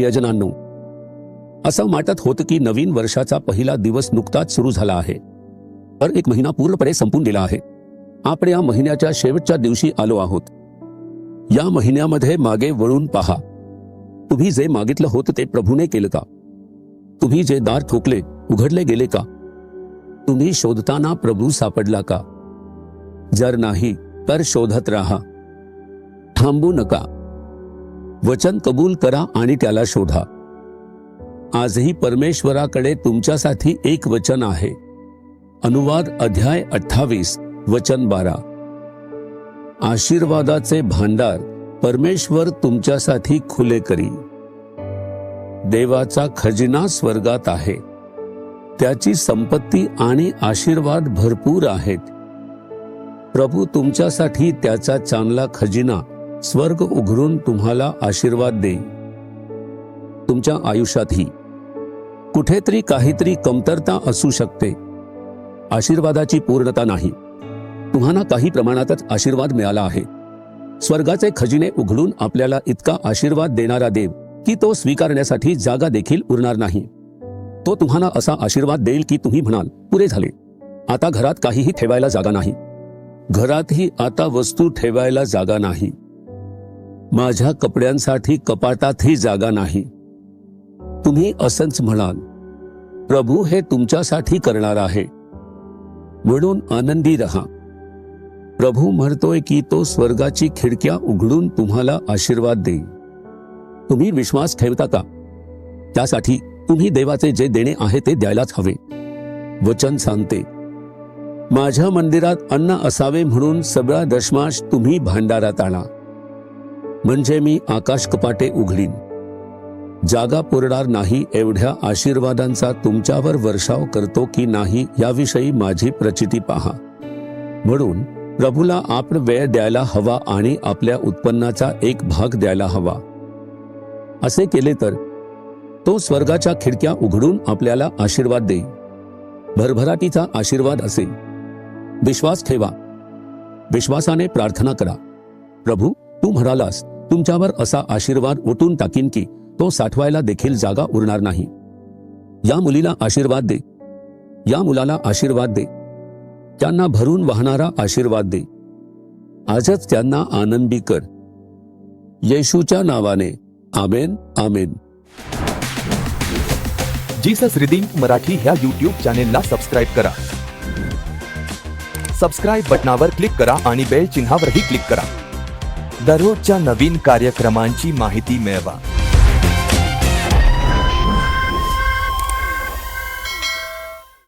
प्रियजनांनो, असं वाटत होतं की नवीन वर्षाचा पहिला दिवस नुकताच सुरू झाला आहे, तर एक महिना पूर्णपणे संपून गेला आहे. आपण या महिन्याच्या शेवटच्या दिवशी आलो आहोत. या महिन्यामध्ये मागे वळून पहा. तुम्ही जे मागितलं होतं ते प्रभूने केलं का? तुम्ही जे दार ठोकले उघडले गेले का? तुम्ही शोधताना प्रभू सापडला का? जर नाही तर शोधत राहा, थांबू नका. वचन कबूल करा आणि त्याला शोधा. आजही परमेश्वराकडे तुमच्यासाठी एक वचन आहे. अनुवाद अध्याय 28 वचन 12. आशीर्वादाचे भांडार परमेश्वर तुमच्यासाठी खुले करी. देवाचा खजिना स्वर्गात आहे. त्याची संपत्ती आणि आशीर्वाद भरपूर आहेत. प्रभू तुमच्यासाठी त्याचा चांगला खजिना स्वर्ग उघडून तुम्हाला आशीर्वाद देईल. तुमच्या आयुष्यातही कुठेतरी काहीतरी कमतरता असू शकते. आशीर्वादाची पूर्णता नाही. तुम्हाला काही प्रमाणातच आशीर्वाद मिळाला आहे. स्वर्गाचे खजिने उघडून आपल्याला इतका आशीर्वाद देणारा देव की तो स्वीकारण्यासाठी जागा देखील उरणार नाही. तो तुम्हाला असा आशीर्वाद देईल की तुम्ही म्हणाल, पुरे झाले, आता घरात काहीही ठेवायला जागा नाही. घरातही आता वस्तू ठेवायला जागा नाही. माझ्या कपड्यांसाठी कपाटातही जागा नाही. तुम्ही असंच म्हणाल. प्रभू हे तुमच्यासाठी करणार आहे, म्हणून आनंदी रहा. प्रभू म्हणतोय की तो स्वर्गाची खिडक्या उघडून तुम्हाला आशीर्वाद देईल. तुम्ही विश्वास ठेवता का? त्यासाठी तुम्ही देवाचे जे देणे आहे ते द्यायलाच हवे. वचन सांगते, माझ्या मंदिरात अन्न असावे म्हणून सगळा दशमांश तुम्ही भांडारात आणा, म्हणजे मी आकाश कपाटे उघडीन. जागा पुरणार नाही एवढ्या आशीर्वादांचा तुमच्यावर वर्षाव करतो की नाही याविषयी माझी प्रचिती पहा. म्हणून प्रभूला आपण वेळ द्यायला हवा आणि आपल्या उत्पन्नाचा एक भाग द्यायला हवा. असे केले तर तो स्वर्गाच्या खिडक्या उघडून आपल्याला आशीर्वाद देईल. भरभराटीचा आशीर्वाद असेल. विश्वास ठेवा. विश्वासाने प्रार्थना करा. प्रभू, तू म्हणालास तुमच्यावर असा आशीर्वाद ओतून टाकीन की तो साठवायला देखील जागा उरणार नाही. या मुलीला आशीर्वाद दे. या मुलाला आशीर्वाद दे. त्यांना भरून वाहणारा आशीर्वाद दे. आजच त्यांना आनंदी कर. येशूच्या नावाने आमेन. आमेन. जीसस रिडीम्ड मराठी ह्या यूट्यूब चॅनेलला सबस्क्राईब करा. सबस्क्राईब बटनावर क्लिक करा आणि बेल चिन्हावरही क्लिक करा. दररोजच्या नवीन कार्यक्रमांची माहिती मिळवा.